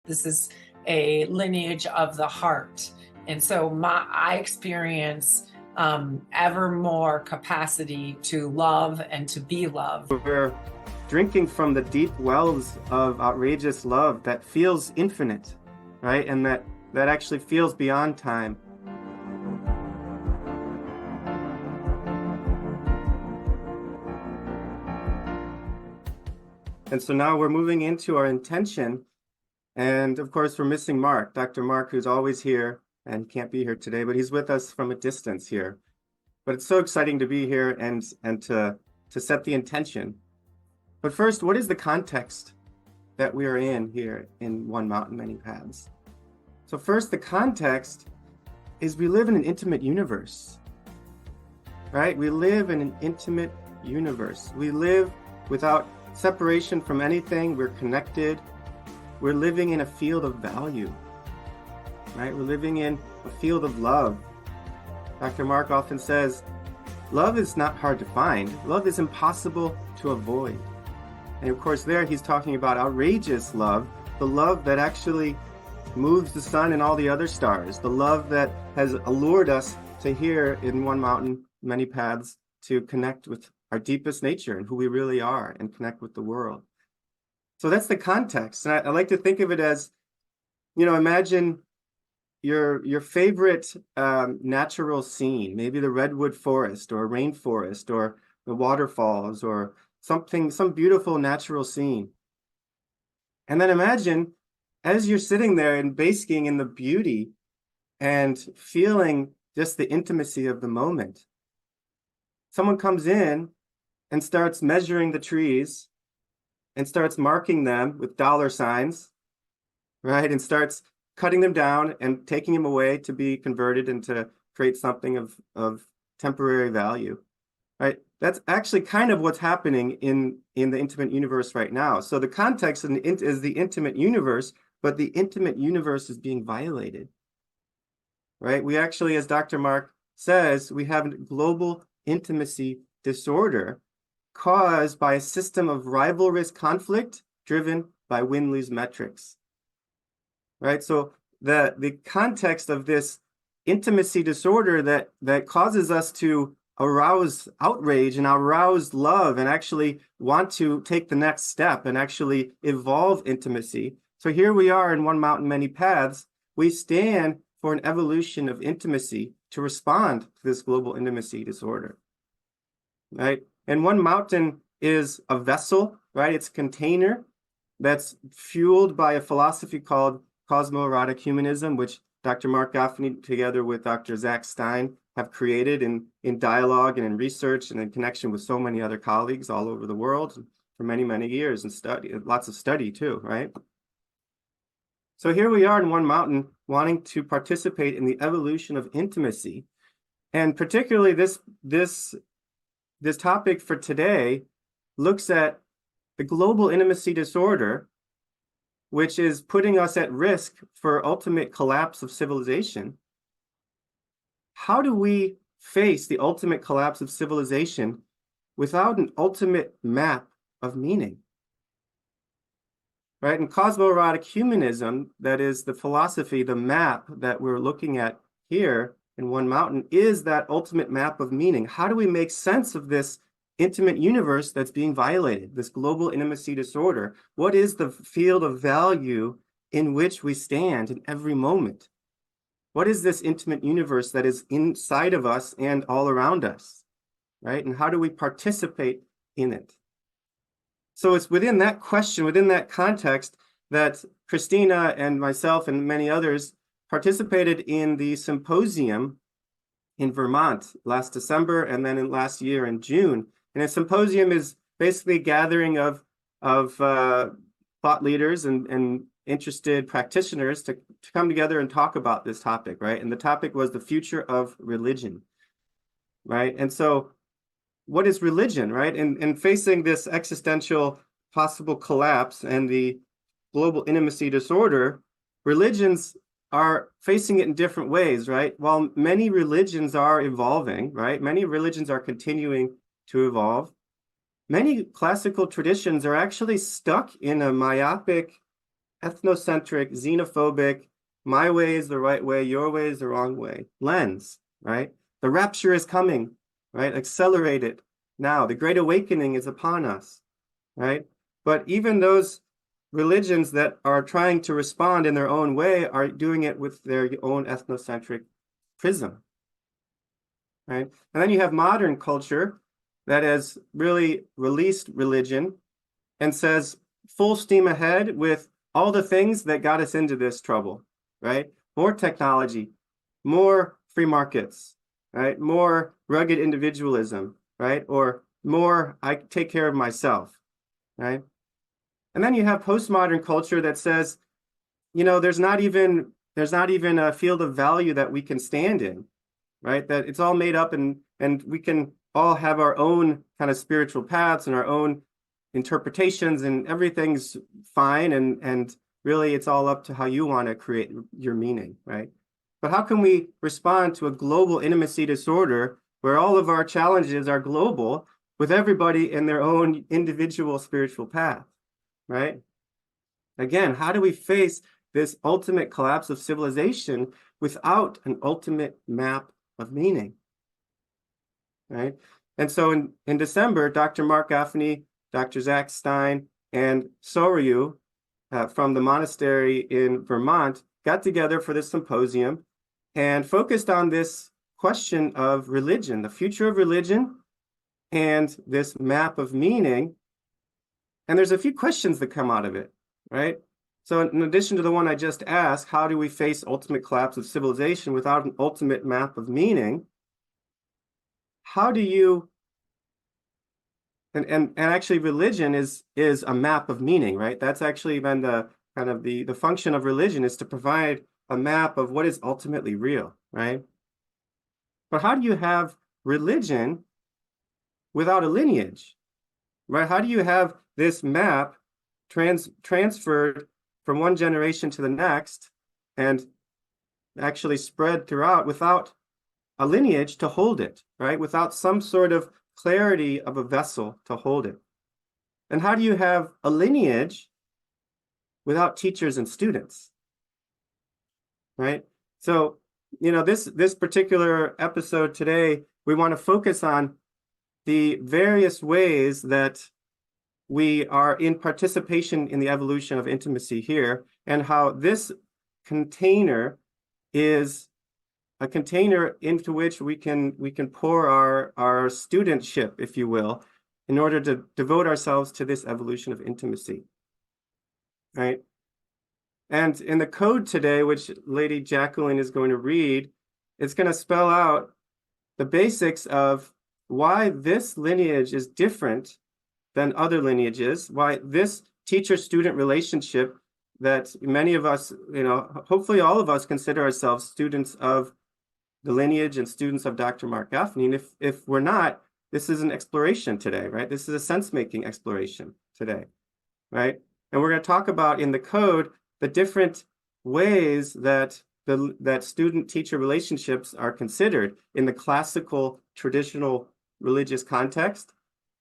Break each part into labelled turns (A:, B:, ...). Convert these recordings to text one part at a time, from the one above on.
A: This is a lineage of the heart. And so I experience ever more capacity to love and to be loved.
B: We're drinking from the deep wells of outrageous love that feels infinite, right? And that actually feels beyond time. And so now we're moving into our intention. And of course, we're missing Marc, Dr. Marc, who's always here and can't be here today, but he's with us from a distance here. But it's so exciting to be here and to set the intention. But first, what is the context that we are in here in One Mountain, Many Paths? So first, the context is we live in an intimate universe, right? We live in an intimate universe. We live without separation from anything. We're connected. We're living in a field of value, right? We're living in a field of love. Dr. Marc often says, love is not hard to find. Love is impossible to avoid. And of course, there he's talking about outrageous love, the love that actually moves the sun and all the other stars, the love that has allured us to here in One Mountain, Many Paths, to connect with our deepest nature and who we really are and connect with the world. So that's the context. And I like to think of it as, imagine your favorite natural scene, maybe the redwood forest or a rainforest or the waterfalls or some beautiful natural scene. And then imagine as you're sitting there and basking in the beauty and feeling just the intimacy of the moment, someone comes in and starts measuring the trees and starts marking them with dollar signs, right? And starts cutting them down and taking them away to be converted and to create something of temporary value, right? That's actually kind of what's happening in the intimate universe right now. So the context is the intimate universe, but the intimate universe is being violated, right? We actually, as Dr. Marc says, we have a global intimacy disorder caused by a system of rivalrous conflict driven by win-lose metrics, right? So the context of this intimacy disorder that causes us to arouse outrage and arouse love and actually want to take the next step and actually evolve intimacy. So here we are in One Mountain, Many Paths. We stand for an evolution of intimacy to respond to this global intimacy disorder, right? And One Mountain is a vessel, right? It's a container that's fueled by a philosophy called cosmo-erotic humanism, which Dr. Marc Gafni, together with Dr. Zach Stein, have created in dialogue and in research and in connection with so many other colleagues all over the world for many, many years, and lots of study too, right? So here we are in One Mountain wanting to participate in the evolution of intimacy. And particularly this topic for today looks at the global intimacy disorder, which is putting us at risk for ultimate collapse of civilization. How do we face the ultimate collapse of civilization without an ultimate map of meaning? Right? In cosmo-erotic humanism, that is the philosophy, the map that we're looking at here in One Mountain is that ultimate map of meaning. How do we make sense of this intimate universe that's being violated, this global intimacy disorder? What is the field of value in which we stand in every moment? What is this intimate universe that is inside of us and all around us, right? And how do we participate in it? So it's within that question, within that context, that Kristina and myself and many others participated in the symposium in Vermont last December and then last year in June. And a symposium is basically a gathering of thought leaders and interested practitioners to come together and talk about this topic, right? And the topic was the future of religion, right? And so what is religion, right? And facing this existential possible collapse and the global intimacy disorder, religions are facing it in different ways, right? While many religions are evolving, right? Many religions are continuing to evolve. Many classical traditions are actually stuck in a myopic ethnocentric, xenophobic, my way is the right way, your way is the wrong way lens, right? The rapture is coming, right? Accelerate it now. The Great Awakening is upon us, right? But even those religions that are trying to respond in their own way are doing it with their own ethnocentric prism, right? And then you have modern culture that has really released religion and says full steam ahead with all the things that got us into this trouble, right? More technology, more free markets, right? More rugged individualism, right? Or more I take care of myself, right? And then you have postmodern culture that says, there's not even a field of value that we can stand in, right? That it's all made up and we can all have our own kind of spiritual paths and our own interpretations and everything's fine and really it's all up to how you want to create your meaning, right? But how can we respond to a global intimacy disorder where all of our challenges are global with everybody in their own individual spiritual path, right? Again, how do we face this ultimate collapse of civilization without an ultimate map of meaning, right? And so in December, Dr. Marc Gafni, Dr. Zach Stein, and Soryu from the monastery in Vermont got together for this symposium and focused on this question of religion, the future of religion, and this map of meaning. And there's a few questions that come out of it, right? So in addition to the one I just asked, how do we face ultimate collapse of civilization without an ultimate map of meaning? How do you, and actually religion is a map of meaning, right? That's actually been the kind of the function of religion is to provide a map of what is ultimately real, right? But how do you have religion without a lineage, right? How do you have this map transferred from one generation to the next and actually spread throughout without a lineage to hold it, right? Without some sort of clarity of a vessel to hold it. And how do you have a lineage without teachers and students, right? So, this particular episode today, we want to focus on the various ways that we are in participation in the evolution of intimacy here, and how this container is a container into which we can pour our studentship, if you will, in order to devote ourselves to this evolution of intimacy, right? And in the code today, which Lady Jacqueline is going to read, it's going to spell out the basics of why this lineage is different than other lineages, why this teacher-student relationship that many of us, hopefully all of us consider ourselves students of the lineage and students of Dr. Marc Gafni. And if we're not, this is an exploration today, right? This is a sense-making exploration today, right? And we're going to talk about in the code the different ways that student-teacher relationships are considered in the classical, traditional religious context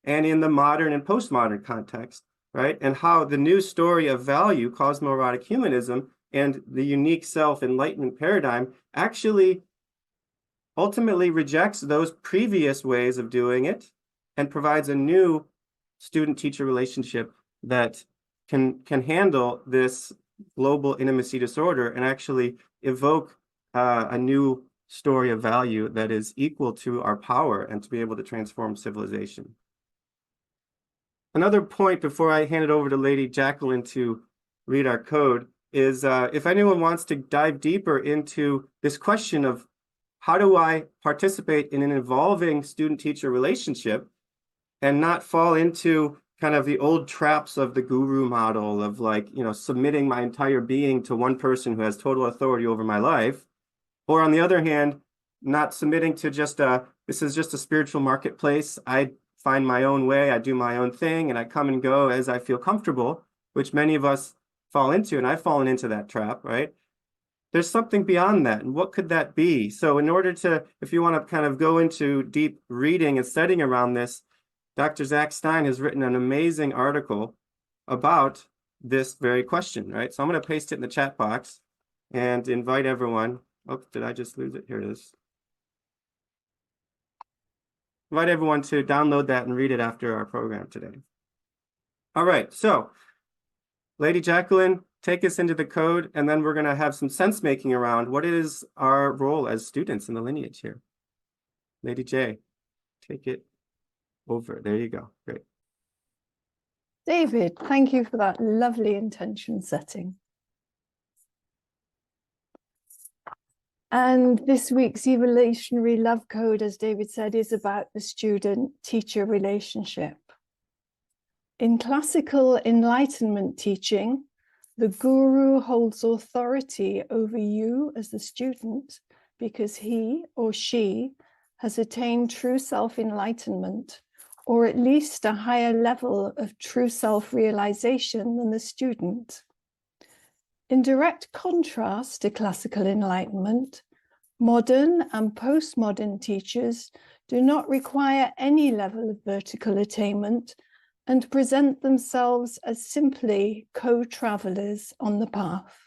B: and in the modern and postmodern context, right? And how the new story of value, cosmoerotic humanism, and the unique self-enlightenment paradigm actually ultimately rejects those previous ways of doing it and provides a new student-teacher relationship that can handle this global intimacy disorder and actually evoke a new story of value that is equal to our power and to be able to transform civilization. Another point before I hand it over to Lady Jacqueline to read our code is if anyone wants to dive deeper into this question of how do I participate in an evolving student-teacher relationship and not fall into kind of the old traps of the guru model of submitting my entire being to one person who has total authority over my life, or on the other hand, not submitting to this is just a spiritual marketplace. I find my own way, I do my own thing, and I come and go as I feel comfortable, which many of us fall into, and I've fallen into that trap, right? There's something beyond that, and what could that be? So in order to, if you want to kind of go into deep reading and studying around this, Dr. Zach Stein has written an amazing article about this very question, right? So I'm going to paste it in the chat box and invite everyone. Oh, did I just lose it? Here it is. Invite everyone to download that and read it after our program today. All right, so Lady Jacqueline, take us into the code, and then we're going to have some sense making around what is our role as students in the lineage here. Lady J, take it over. There you go. Great.
C: David, thank you for that lovely intention setting. And this week's Evolutionary Love Code, as David said, is about the student-teacher relationship. In classical Enlightenment teaching, the guru holds authority over you as the student because he or she has attained true self-enlightenment, or at least a higher level of true self-realization than the student. In direct contrast to classical enlightenment, modern and postmodern teachers do not require any level of vertical attainment and present themselves as simply co-travelers on the path.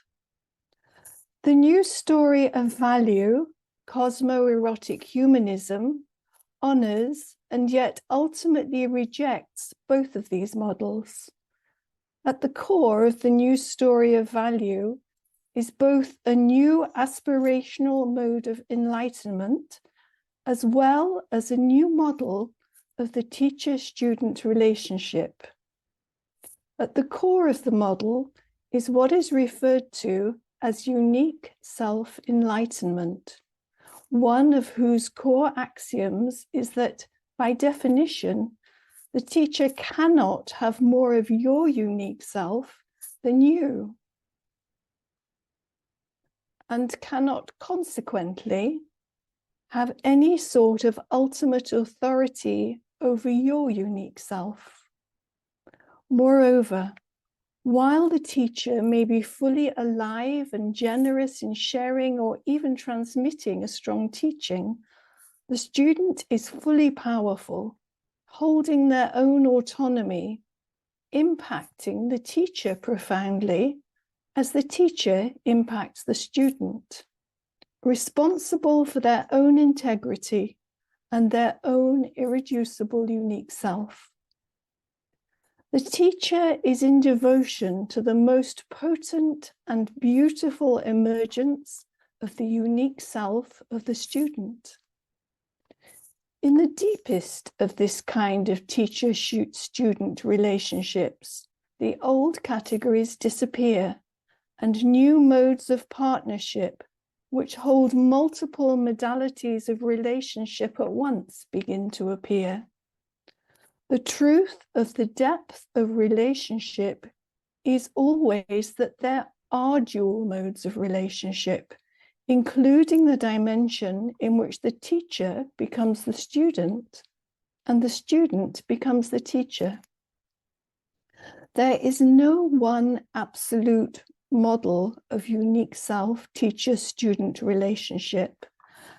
C: The new story of value, cosmo-erotic humanism, honors and yet ultimately rejects both of these models. At the core of the new story of value is both a new aspirational mode of enlightenment, as well as a new model of the teacher-student relationship. At the core of the model is what is referred to as unique self-enlightenment, one of whose core axioms is that, by definition, the teacher cannot have more of your unique self than you, and cannot consequently have any sort of ultimate authority over your unique self. Moreover, while the teacher may be fully alive and generous in sharing or even transmitting a strong teaching, the student is fully powerful, holding their own autonomy, impacting the teacher profoundly as the teacher impacts the student, responsible for their own integrity and their own irreducible unique self. The teacher is in devotion to the most potent and beautiful emergence of the unique self of the student. In the deepest of this kind of teacher-student relationships, the old categories disappear and new modes of partnership, which hold multiple modalities of relationship at once, begin to appear. The truth of the depth of relationship is always that there are dual modes of relationship, including the dimension in which the teacher becomes the student and the student becomes the teacher. There is no one absolute model of unique self-teacher-student relationship,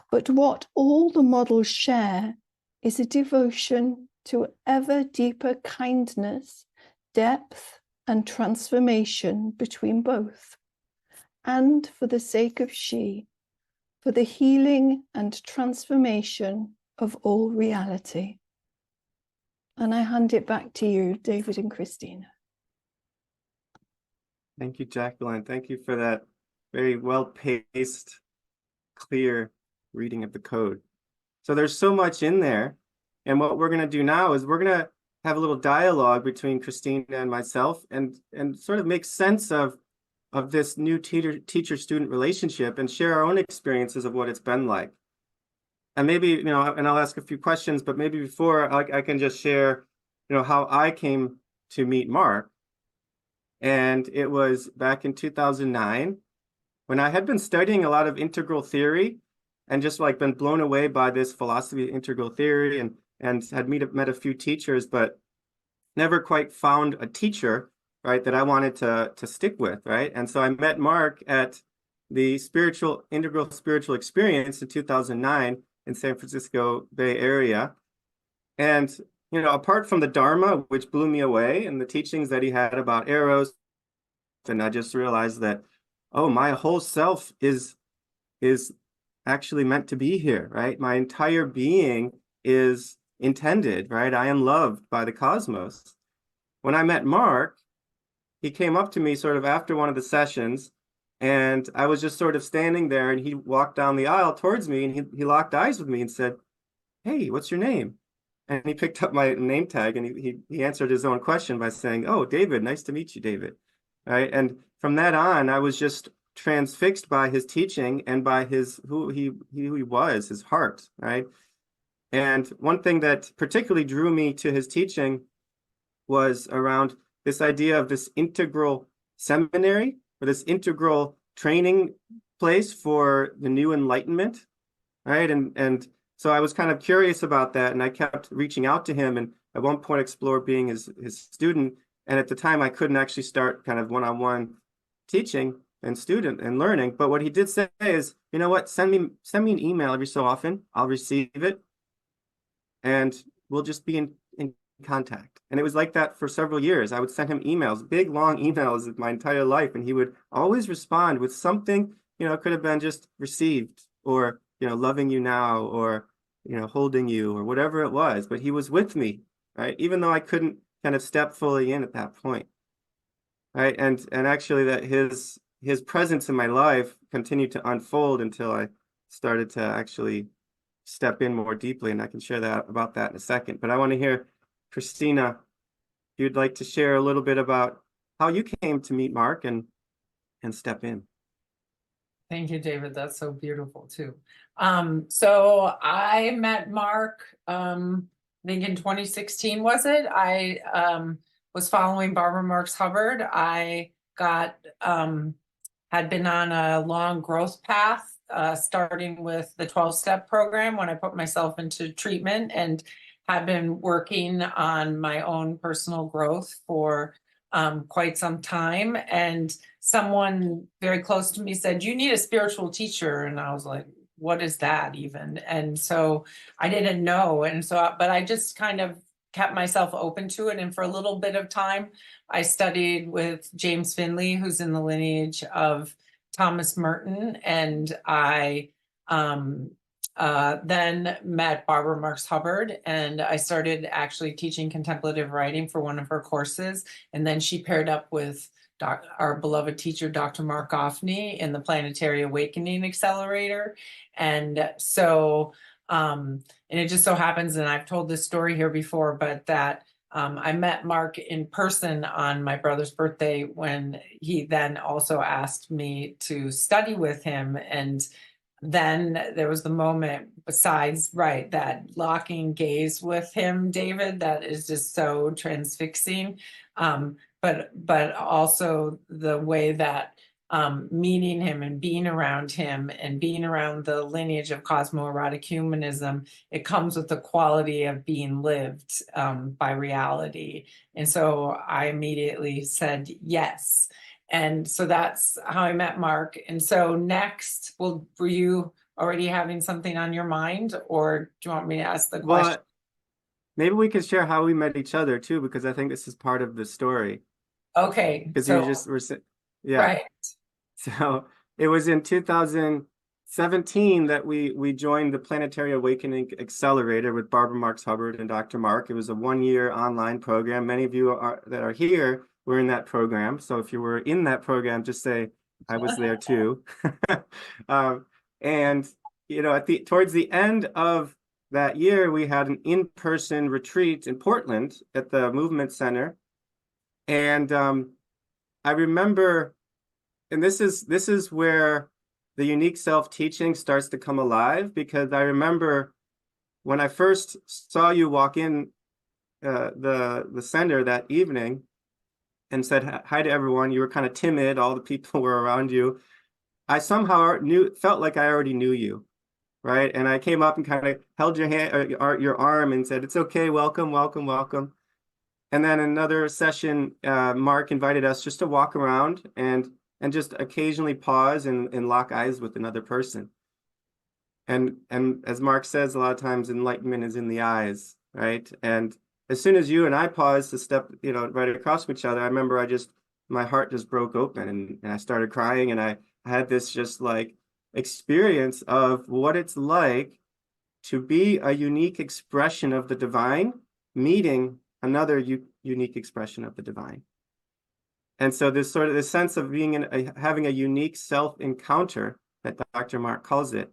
C: but what all the models share is a devotion to ever deeper kindness, depth, and transformation between both, and for the sake of she, for the healing and transformation of all reality. And I hand it back to you, David and Kristina.
B: Thank you, Jacqueline. Thank you for that very well-paced, clear reading of the code. So there's so much in there. And what we're going to do now is we're going to have a little dialogue between Kristina and myself and sort of make sense of this new teacher-student relationship and share our own experiences of what it's been like. And maybe, and I'll ask a few questions, but maybe before I can just share, how I came to meet Marc. And it was back in 2009 when I had been studying a lot of integral theory and just been blown away by this philosophy of integral theory and had met a few teachers, but never quite found a teacher, right, that I wanted to stick with, right? And so I met Marc at the integral spiritual experience in 2009 in San Francisco Bay Area. And, apart from the Dharma, which blew me away, and the teachings that he had about Eros and I just realized that, oh, my whole self is actually meant to be here, right? My entire being is intended, right? I am loved by the cosmos. When I met Marc, he came up to me sort of after one of the sessions, and I was just sort of standing there, and he walked down the aisle towards me, and he locked eyes with me and said, "Hey, what's your name?" And he picked up my name tag, and he answered his own question by saying, "Oh, David, nice to meet you, David." Right? And from that on, I was just transfixed by his teaching and by who he was, his heart, right? And one thing that particularly drew me to his teaching was around this idea of this integral seminary, or this integral training place for the new enlightenment, right? And so I was kind of curious about that, and I kept reaching out to him, and at one point explored being his student. And at the time, I couldn't actually start kind of one-on-one teaching and student and learning. But what he did say is, you know what, send me an email every so often. I'll receive it, and we'll just be in contact. And it was like that for several years. I would send him emails, big, long emails my entire life, and he would always respond with something, it could have been just received, or, loving you now, or, holding you, or whatever it was. But he was with me, right? Even though I couldn't kind of step fully in at that point, right? And actually that his presence in my life continued to unfold until I started to actually step in more deeply, and I can share about that in a second. But I want to hear, Kristina, if you'd like to share a little bit about how you came to meet Marc and step in.
A: Thank you, David. That's so beautiful too. So I met Marc, I think in 2016, was it? I was following Barbara Marx Hubbard. I had been on a long growth path, starting with the 12-step program when I put myself into treatment, and had been working on my own personal growth for quite some time. And someone very close to me said, "You need a spiritual teacher." And I was like, what is that even? And so I didn't know. And so, but I just kind of kept myself open to it. And for a little bit of time, I studied with James Finley, who's in the lineage of Thomas Merton. And I then met Barbara Marx Hubbard, and I started actually teaching contemplative writing for one of her courses. And then she paired up with our beloved teacher, Dr. Marc Gafni, in the Planetary Awakening Accelerator. And so, and it just so happens, and I've told this story here before, but that I met Marc in person on my brother's birthday, when he then also asked me to study with him. And then there was the moment, besides, right, that locking gaze with him, David, that is just so transfixing. But also the way that meeting him and being around him and being around the lineage of cosmoerotic humanism, it comes with the quality of being lived by reality. And so I immediately said yes. And so that's how I met Marc. And so next, were you already having something on your mind, or do you want me to ask the question?
B: Well, maybe we could share how we met each other too, because I think this is part of the story.
A: Okay.
B: Because
A: so,
B: you just were, yeah.
A: right.
B: So it was in 2017 that we joined the Planetary Awakening Accelerator with Barbara Marx Hubbard and Dr. Marc. It was a 1-year online program. Many of you that are here were in that program. So if you were in that program, just say, I was there too. And, towards the end of that year, we had an in-person retreat in Portland at the Movement Center. And I remember, and this is where the unique self-teaching starts to come alive, because I remember when I first saw you walk in the center that evening and said hi to everyone. You were kind of timid. All the people were around you. I somehow felt like I already knew you, right? And I came up and kind of held your hand, or your arm, and said, "It's okay, welcome, welcome, welcome." And then another session, Marc invited us just to walk around and just occasionally pause and lock eyes with another person. And as Marc says, a lot of times enlightenment is in the eyes, right? And as soon as you and I paused to step, right across from each other, I remember I just my heart just broke open, and I started crying, and I had this just like experience of what it's like to be a unique expression of the divine, meeting another unique expression of the divine. And so this sort of the sense of being having a unique self encounter that Dr. Marc calls it,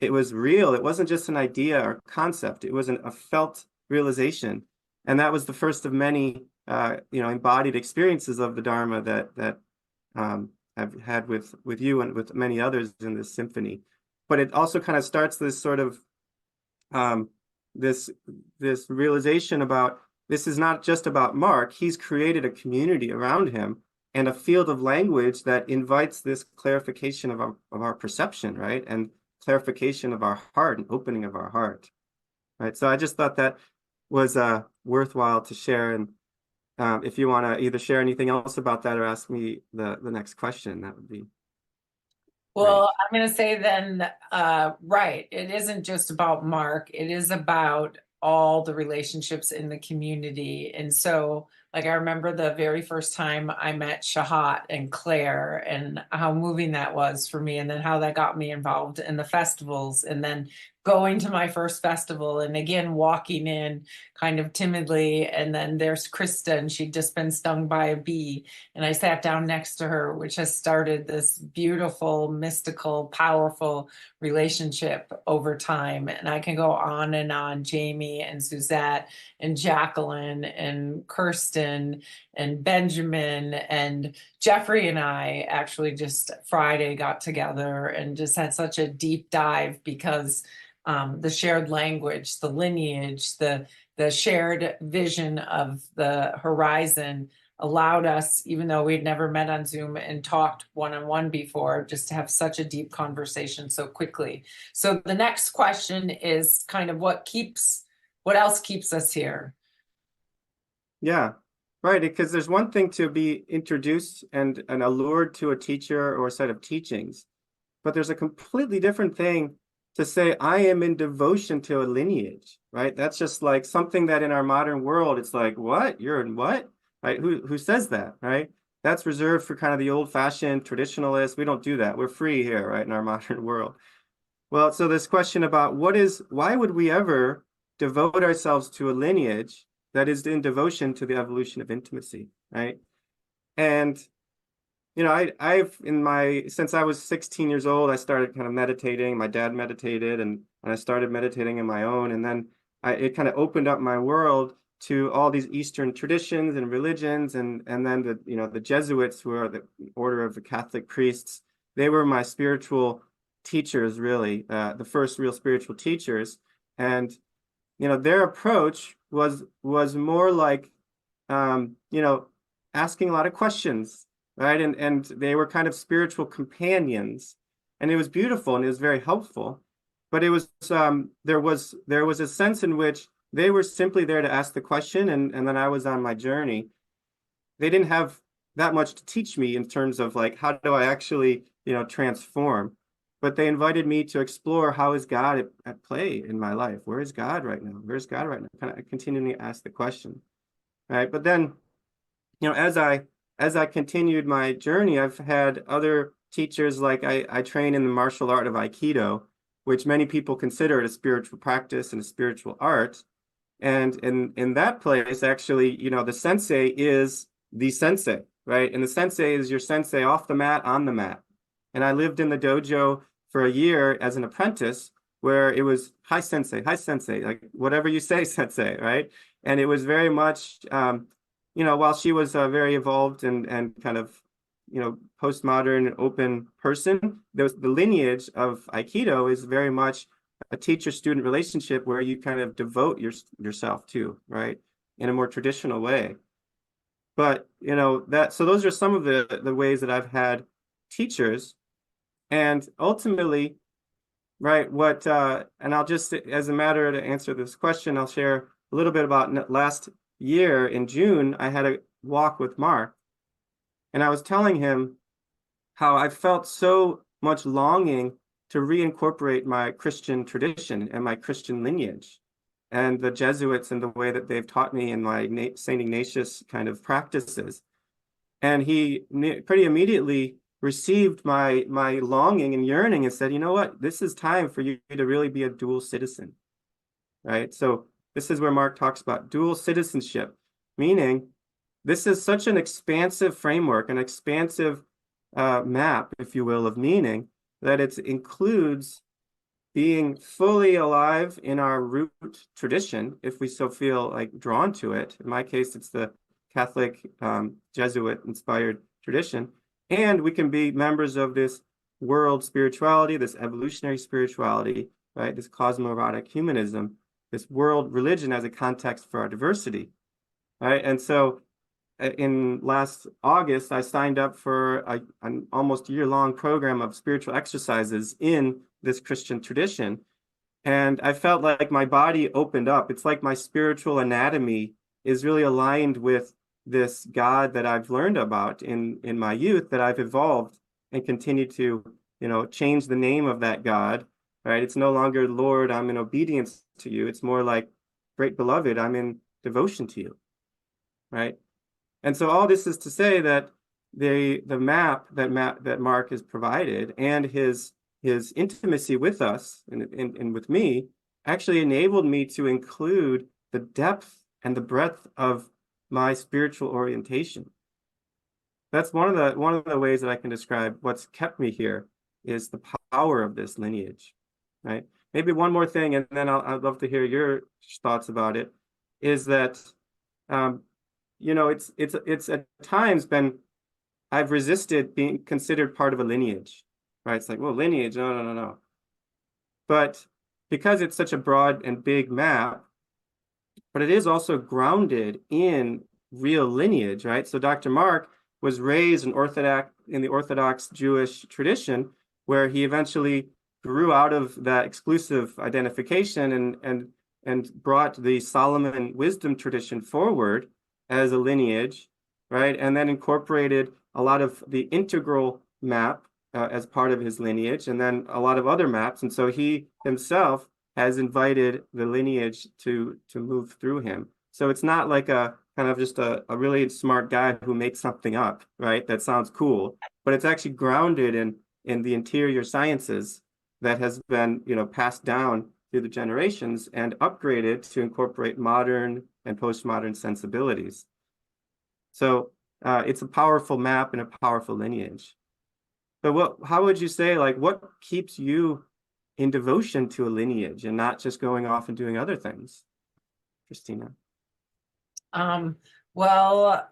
B: it was real. It wasn't just an idea or concept. It was a felt realization. And that was the first of many, embodied experiences of the Dharma that I've had with you and with many others in this symphony. But it also kind of starts this sort of this realization about this is not just about Marc. He's created a community around him and a field of language that invites this clarification of our perception, right? And clarification of our heart and opening of our heart, right? So I just thought that was worthwhile to share. And if you want to either share anything else about that or ask me the next question, that would be
A: Well,
B: great.
A: I'm going to say then, right, it isn't just about Marc, it is about all the relationships in the community. And so, like, I remember the very first time I met Shahat and Claire and how moving that was for me, and then how that got me involved in the festivals, and then going to my first festival and again walking in kind of timidly, and then there's Krista and she'd just been stung by a bee, and I sat down next to her, which has started this beautiful, mystical, powerful relationship over time. And I can go on, Jamie and Suzette and Jacqueline and Kirsten and Benjamin and Jeffrey and I actually just Friday got together and just had such a deep dive because the shared language, the lineage, the shared vision of the horizon allowed us, even though we'd never met on Zoom and talked one-on-one before, just to have such a deep conversation so quickly. So the next question is kind of what else keeps us here?
B: Yeah, right. Because there's one thing to be introduced and allured to a teacher or a set of teachings, but there's a completely different thing to say, I am in devotion to a lineage, right? That's just like something that in our modern world, it's like, what? You're in what? Right? Who says that, right? That's reserved for kind of the old-fashioned traditionalists. We don't do that. We're free here, right, in our modern world. Well, so this question about why would we ever devote ourselves to a lineage that is in devotion to the evolution of intimacy, right? And I've since I was 16 years old, I started kind of meditating. My dad meditated, and I started meditating on my own. And then it kind of opened up my world to all these Eastern traditions and religions. And then the Jesuits, who are the order of the Catholic priests, they were my spiritual teachers, really, the first real spiritual teachers. And, their approach was more like, asking a lot of questions, right? And they were kind of spiritual companions, and it was beautiful and it was very helpful. But it was there was a sense in which they were simply there to ask the question, and then I was on my journey. They didn't have that much to teach me in terms of like, how do I actually transform? But they invited me to explore, how is God at play in my life? Where is God right now? Where's God right now? Kind of continually ask the question, right? But then, as I continued my journey, I've had other teachers. Like I train in the martial art of Aikido, which many people consider it a spiritual practice and a spiritual art. And in that place, actually, the sensei is the sensei, right? And the sensei is your sensei off the mat, on the mat. And I lived in the dojo for a year as an apprentice, where it was hi sensei, like whatever you say, sensei, right? And it was very much while she was a very evolved and kind of, postmodern and open person, the lineage of Aikido is very much a teacher-student relationship where you kind of devote yourself to, right, in a more traditional way. But, so those are some of the ways that I've had teachers. And ultimately, right, and I'll just, as a matter to answer this question, I'll share a little bit about last year in June. I had a walk with Marc, and I was telling him how I felt so much longing to reincorporate my Christian tradition and my Christian lineage and the Jesuits and the way that they've taught me in my Saint Ignatius kind of practices. And he pretty immediately received my longing and yearning and said, you know what, this is time for you to really be a dual citizen, right? So this is where Marc talks about dual citizenship, meaning this is such an expansive framework, an expansive map, if you will, of meaning, that it includes being fully alive in our root tradition, if we so feel like drawn to it. In my case, it's the Catholic Jesuit-inspired tradition. And we can be members of this world spirituality, this evolutionary spirituality, right? This cosmoerotic humanism, this world religion as a context for our diversity, right? And so in last August, I signed up for an almost year-long program of spiritual exercises in this Christian tradition. And I felt like my body opened up. It's like my spiritual anatomy is really aligned with this God that I've learned about in my youth, that I've evolved and continue to, change the name of that God, right? It's no longer, Lord, I'm in obedience to you. It's more like, great beloved, I'm in devotion to you, right? And so all this is to say that the map that Marc has provided and his intimacy with us and with me actually enabled me to include the depth and the breadth of my spiritual orientation. That's one of the ways that I can describe what's kept me here, is the power of this lineage, right? Maybe one more thing, and then I'd love to hear your thoughts about it, is that it's at times been, I've resisted being considered part of a lineage, right? It's like, well, lineage, no. But because it's such a broad and big map, but it is also grounded in real lineage, right? So Dr. Marc was raised in the Orthodox Jewish tradition, where he eventually grew out of that exclusive identification and brought the Solomon wisdom tradition forward as a lineage, right? And then incorporated a lot of the integral map as part of his lineage, and then a lot of other maps. And so he himself has invited the lineage to move through him. So it's not like a kind of just a really smart guy who makes something up, right? That sounds cool, but it's actually grounded in the interior sciences that has been, passed down through the generations and upgraded to incorporate modern and postmodern sensibilities. So it's a powerful map and a powerful lineage. But how would you say, like, what keeps you in devotion to a lineage and not just going off and doing other things, Kristina?
A: Well,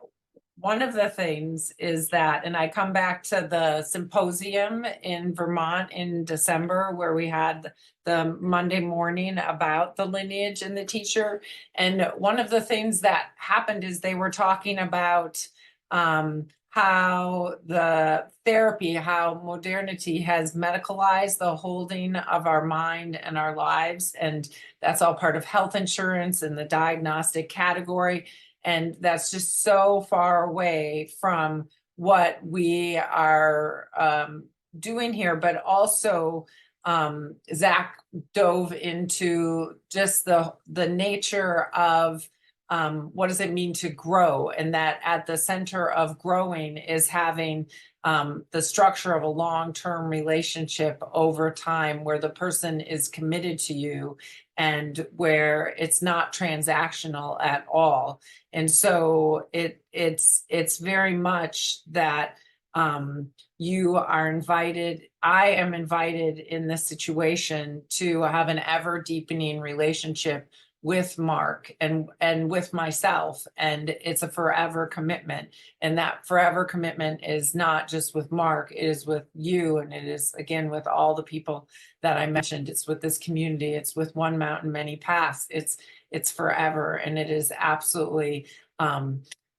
A: one of the things is that, and I come back to the symposium in Vermont in December, where we had the Monday morning about the lineage and the teacher. And one of the things that happened is they were talking about how the therapy, how modernity has medicalized the holding of our mind and our lives. And that's all part of health insurance and the diagnostic category. And that's just so far away from what we are doing here. But also, Zach dove into just the nature of what does it mean to grow, and that at the center of growing is having the structure of a long-term relationship over time, where the person is committed to you and where it's not transactional at all. And so it's very much that you are invited, I am invited in this situation to have an ever deepening relationship with Marc and with myself. And it's a forever commitment. And that forever commitment is not just with Marc, it is with you. And it is, again, with all the people that I mentioned. It's with this community. It's with One Mountain, Many Paths. It's forever. And it is absolutely,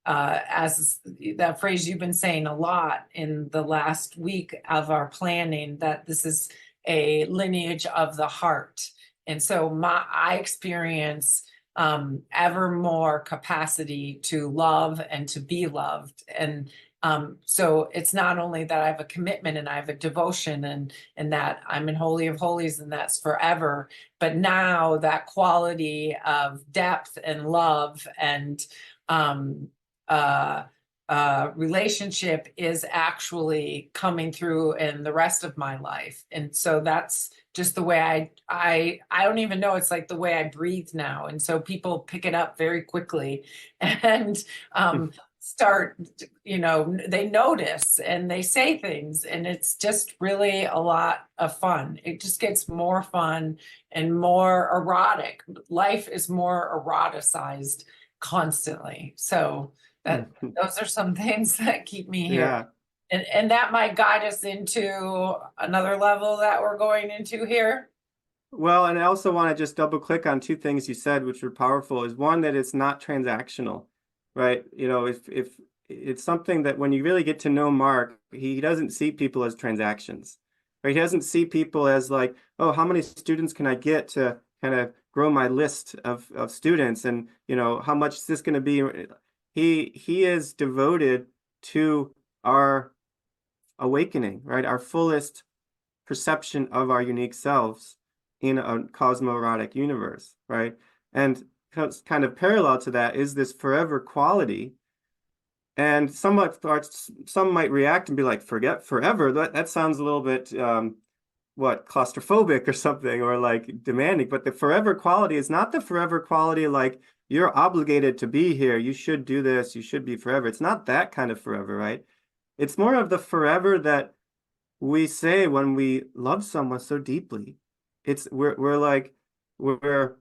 A: as that phrase you've been saying a lot in the last week of our planning, that this is a lineage of the heart. And so I experience ever more capacity to love and to be loved. And so it's not only that I have a commitment and I have a devotion and that I'm in Holy of Holies and that's forever, but now that quality of depth and love and relationship is actually coming through in the rest of my life. And so that's just the way I don't even know, it's like the way I breathe now. And so people pick it up very quickly and start, they notice and they say things, and it's just really a lot of fun. It just gets more fun and more erotic. Life is more eroticized constantly. So those are some things that keep me here.
B: Yeah.
A: And that might guide us into another level that we're going into here.
B: Well, and I also want to just double click on two things you said, which were powerful, is one, that it's not transactional, right? If it's something that when you really get to know Marc, he doesn't see people as transactions, right? He doesn't see people as like, oh, how many students can I get to kind of grow my list of students, and how much is this going to be? He is devoted to our awakening, right? Our fullest perception of our unique selves in a cosmoerotic universe, right? And kind of parallel to that is this forever quality. And some might react and be like, forget forever? That sounds a little bit claustrophobic or something, or like demanding. But the forever quality is not the forever quality like you're obligated to be here, you should do this, you should be forever. It's not that kind of forever, right? It's more of the forever that we say when we love someone so deeply. We're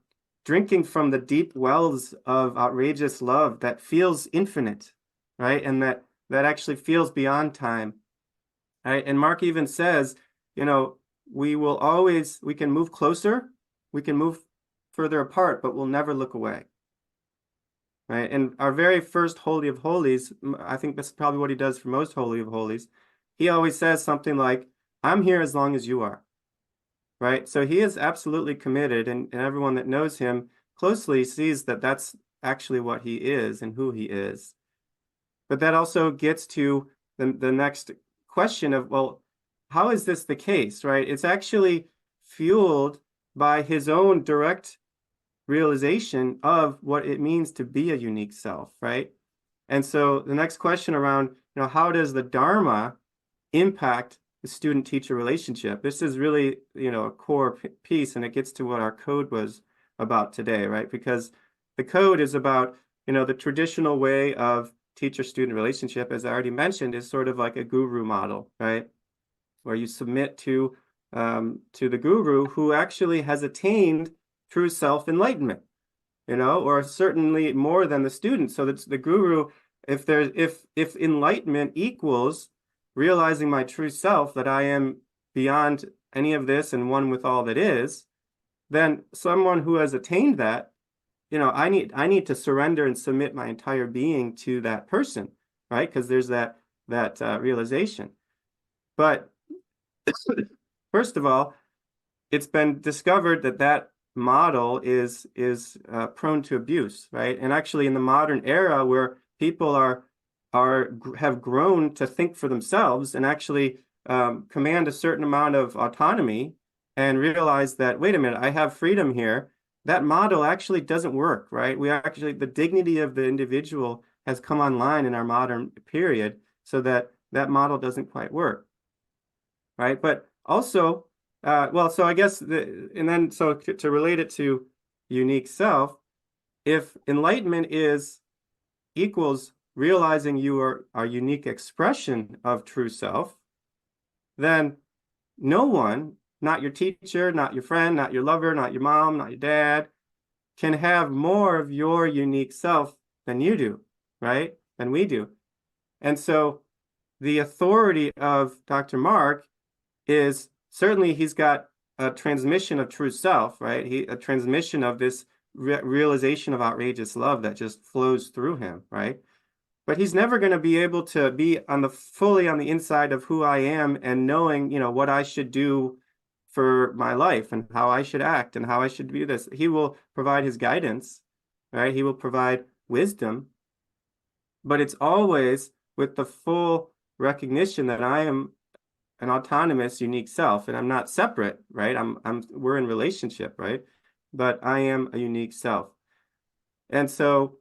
B: drinking from the deep wells of outrageous love that feels infinite, right? And that actually feels beyond time, right? And Marc even says, we can move closer, we can move further apart, but we'll never look away, right? And our very first Holy of Holies, I think that's probably what he does for most Holy of Holies. He always says something like, I'm here as long as you are, right? So he is absolutely committed, and everyone that knows him closely sees that that's actually what he is and who he is. But that also gets to the next question of, well, how is this the case, right? It's actually fueled by his own direct realization of what it means to be a unique self, right? And so the next question around, how does the Dharma impact the student-teacher relationship? This is really, a core piece, and it gets to what our code was about today, right? Because the code is about, the traditional way of teacher-student relationship, as I already mentioned, is sort of like a guru model, right? Where you submit to the guru who actually has attained true self-enlightenment, or certainly more than the student. So that's the guru. If enlightenment equals realizing my true self, that I am beyond any of this and one with all that is, then someone who has attained that, I need to surrender and submit my entire being to that person, right? Because there's that realization. But first of all, it's been discovered that model is prone to abuse, right? And actually, in the modern era, where people have grown to think for themselves and actually command a certain amount of autonomy and realize that, wait a minute, I have freedom here, that model actually doesn't work, right? The dignity of the individual has come online in our modern period, so that model doesn't quite work, right? But also, so I guess, to relate it to unique self, if enlightenment equals realizing you are a unique expression of true self, then no one, not your teacher, not your friend, not your lover, not your mom, not your dad, can have more of your unique self than you do, right? Than we do. And so the authority of Dr. Marc is certainly, he's got a transmission of true self, right? A transmission of this realization of outrageous love that just flows through him, right? But he's never going to be able to be fully on the inside of who I am and knowing, what I should do for my life and how I should act and how I should do this. He will provide his guidance, right? He will provide wisdom, but it's always with the full recognition that I am an autonomous, unique self, and I'm not separate, right? We're in relationship, right? But I am a unique self. And so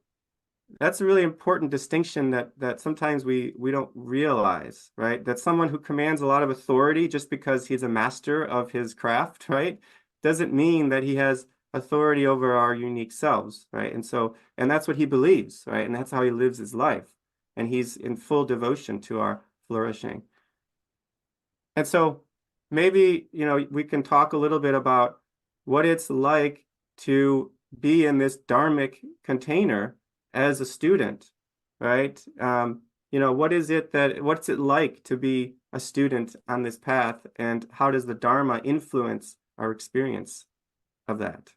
B: that's a really important distinction that sometimes we don't realize, right? That someone who commands a lot of authority just because he's a master of his craft, right, doesn't mean that he has authority over our unique selves, right? And that's what he believes, right? And that's how he lives his life. And he's in full devotion to our flourishing. And so maybe, we can talk a little bit about what it's like to be in this dharmic container as a student, right? What's it like to be a student on this path, and how does the Dharma influence our experience of that?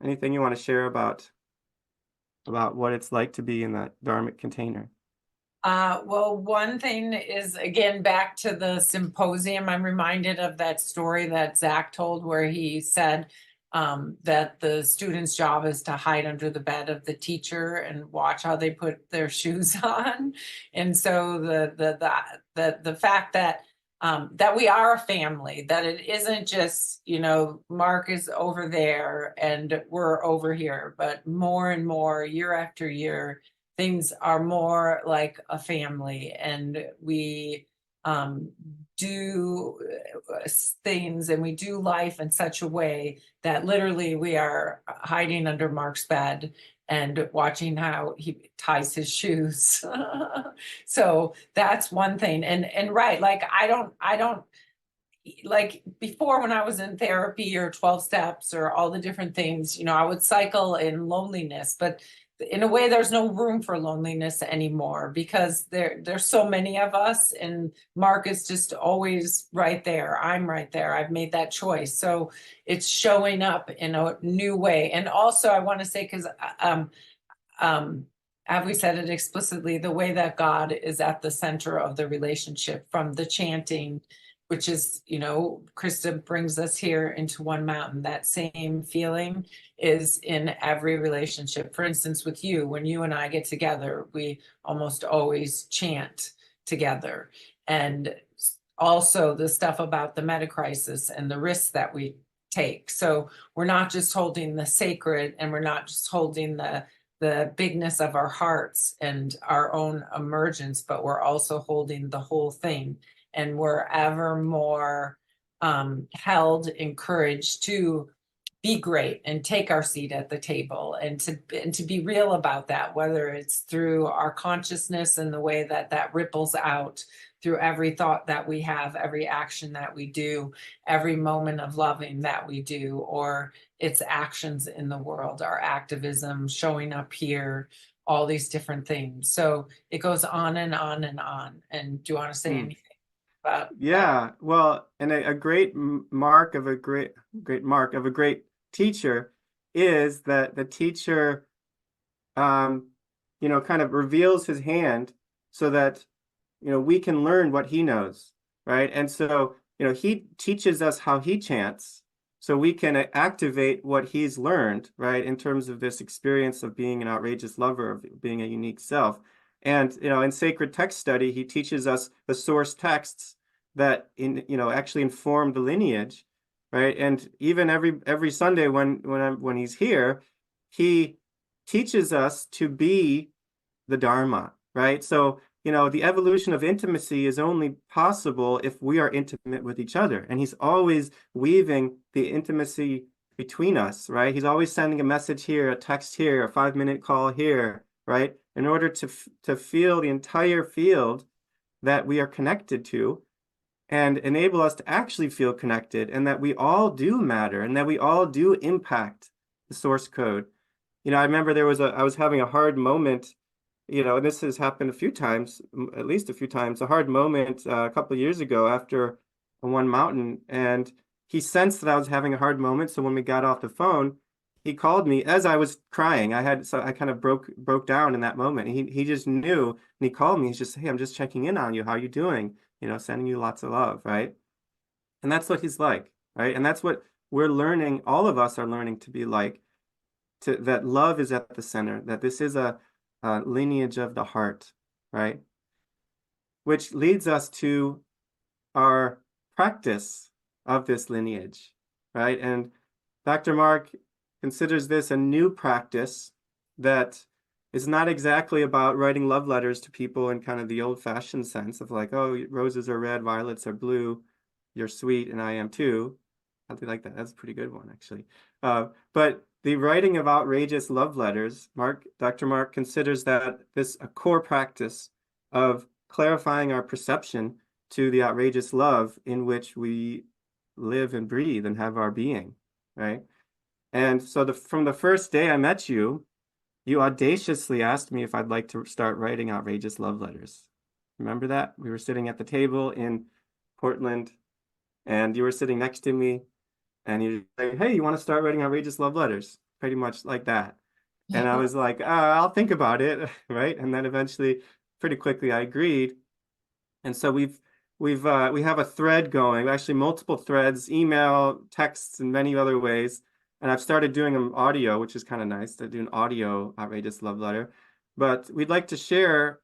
B: Anything you want to share about what it's like to be in that dharmic container?
A: Well, one thing is, again, back to the symposium, I'm reminded of that story that Zach told where he said that the student's job is to hide under the bed of the teacher and watch how they put their shoes on. And so the fact that that we are a family, that it isn't just, Mark is over there and we're over here, but more and more year after year, things are more like a family, and we do things and we do life in such a way that literally we are hiding under Mark's bed and watching how he ties his shoes. So that's one thing. And right, like I don't like before, when I was in therapy or 12 steps or all the different things, I would cycle in loneliness, but in a way there's no room for loneliness anymore because there's so many of us, and Mark is just always right there. I'm right there. I've made that choice. So it's showing up in a new way. And also I want to say, because have we said it explicitly, the way that God is at the center of the relationship, from the chanting, which is, Krista brings us here into one mountain. That same feeling is in every relationship. For instance, with you, when you and I get together, we almost always chant together. And also the stuff about the meta crisis and the risks that we take. So we're not just holding the sacred, and we're not just holding the bigness of our hearts and our own emergence, but we're also holding the whole thing. And we're ever more held, encouraged to be great and take our seat at the table, and to be real about that, whether it's through our consciousness and the way that ripples out through every thought that we have, every action that we do, every moment of loving that we do, or its actions in the world, our activism, showing up here, all these different things. So it goes on and on and on. And do you want to say anything about that?
B: Yeah, well, and a great mark of a great teacher is that the teacher, kind of reveals his hand so that, we can learn what he knows, right? And so, he teaches us how he chants so we can activate what he's learned, right? In terms of this experience of being an outrageous lover, of being a unique self. And, in sacred text study, he teaches us the source texts that actually inform the lineage, right? And even every Sunday when he's here, he teaches us to be the Dharma, right? So, the evolution of intimacy is only possible if we are intimate with each other. And he's always weaving the intimacy between us, right? He's always sending a message here, a text here, a 5-minute call here, right? In order to feel the entire field that we are connected to, and enable us to actually feel connected, and that we all do matter, and that we all do impact the source code. I remember I was having a hard moment, and this has happened a few times, at least a few times, a hard moment a couple of years ago after one mountain, and he sensed that I was having a hard moment. So when we got off the phone, he called me as I was crying. I kind of broke down in that moment. He just knew, and he called me. He's just, hey, I'm just checking in on you. How you doing? Sending you lots of love, right? And that's what he's like, right? And that's what we're learning. All of us are learning to be like, that love is at the center, that this is a lineage of the heart, right? Which leads us to our practice of this lineage, right? And Dr. Marc considers this a new practice that is not exactly about writing love letters to people in kind of the old-fashioned sense of like, oh, roses are red, violets are blue, you're sweet, and I am too. How do you like that? That's a pretty good one, actually. But the writing of outrageous love letters, Dr. Marc considers that this a core practice of clarifying our perception to the outrageous love in which we live and breathe and have our being, right? And so from the first day I met you, you audaciously asked me if I'd like to start writing outrageous love letters. Remember that? We were sitting at the table in Portland, and you were sitting next to me, and you were like, hey, you want to start writing outrageous love letters? Pretty much like that. And I was like, I'll think about it, right? And then eventually, pretty quickly, I agreed. And so we have a thread going, actually multiple threads, email, texts, and many other ways. And I've started doing them audio, which is kind of nice to do an audio outrageous love letter. But we'd like to share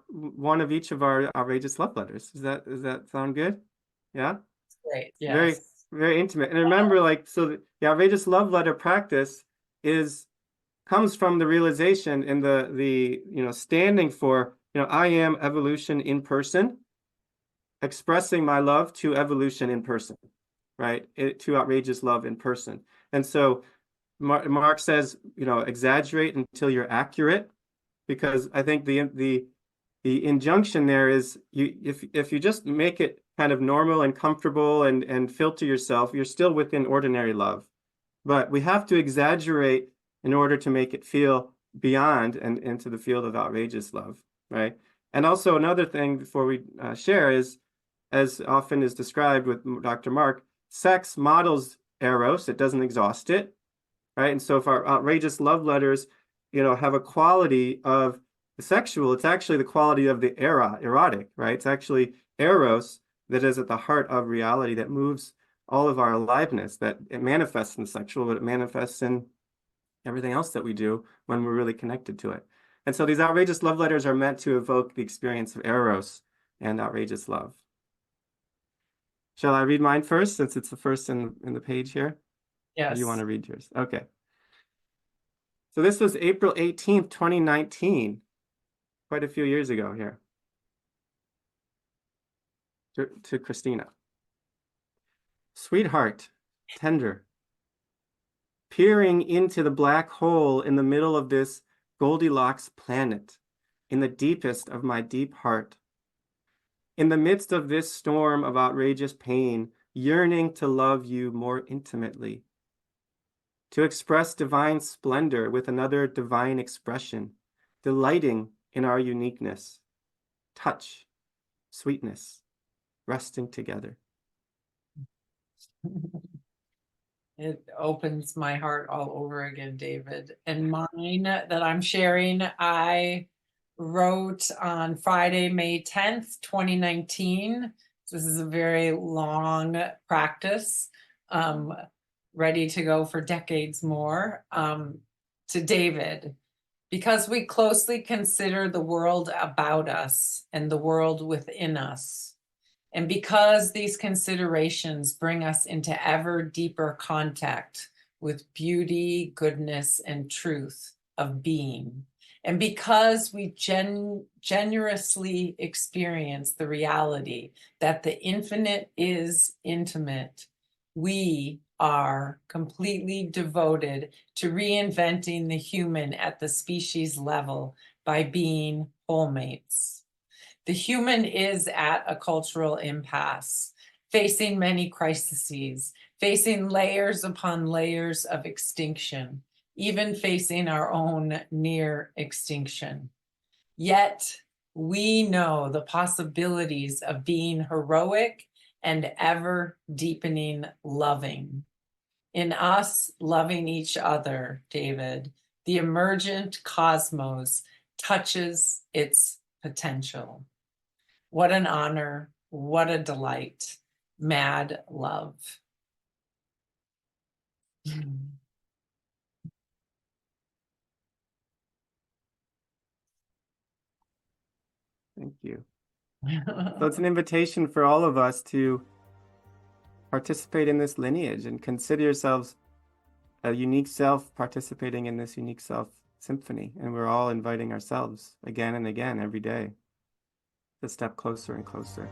B: one of each of our outrageous love letters. Does that sound good? Yeah?
A: Great. Yes.
B: Very, very intimate. And remember, like, so the outrageous love letter practice comes from the realization and the standing for, I am evolution in person, expressing my love to evolution in person, right? To outrageous love in person. And so Marc says, exaggerate until you're accurate, because I think the injunction there is if you just make it kind of normal and comfortable and filter yourself, you're still within ordinary love. But we have to exaggerate in order to make it feel beyond and into the field of outrageous love, right? And also another thing before we share is, as often is described with Dr. Marc, sex models Eros, it doesn't exhaust it, right? And so if our outrageous love letters, have a quality of the sexual, it's actually the quality of the erotic, right? It's actually Eros that is at the heart of reality, that moves all of our aliveness, that it manifests in the sexual, but it manifests in everything else that we do when we're really connected to it. And so these outrageous love letters are meant to evoke the experience of Eros and outrageous love. Shall I read mine first, since it's the first in the page here?
A: Yes.
B: Or do you want to read yours? Okay. So this was April 18th, 2019, quite a few years ago here, to Kristina. Sweetheart, tender, peering into the black hole in the middle of this Goldilocks planet, in the deepest of my deep heart. In the midst of this storm of outrageous pain, yearning to love you more intimately, to express divine splendor with another divine expression, delighting in our uniqueness, touch, sweetness, resting together.
A: It opens my heart all over again, David. And mine that I'm sharing, I wrote on Friday, May 10th, 2019. This is a very long practice, ready to go for decades more. To David, because we closely consider the world about us and the world within us, and because these considerations bring us into ever deeper contact with beauty, goodness, and truth of being, and because we generously experience the reality that the infinite is intimate, we are completely devoted to reinventing the human at the species level by being wholemates. The human is at a cultural impasse, facing many crises, facing layers upon layers of extinction, even facing our own near extinction. Yet we know the possibilities of being heroic and ever deepening loving. In us loving each other, David, the emergent cosmos touches its potential. What an honor, what a delight. Mad love.
B: Thank you. So it's an invitation for all of us to participate in this lineage and consider yourselves a unique self participating in this unique self symphony, and we're all inviting ourselves again and again every day to step closer and closer.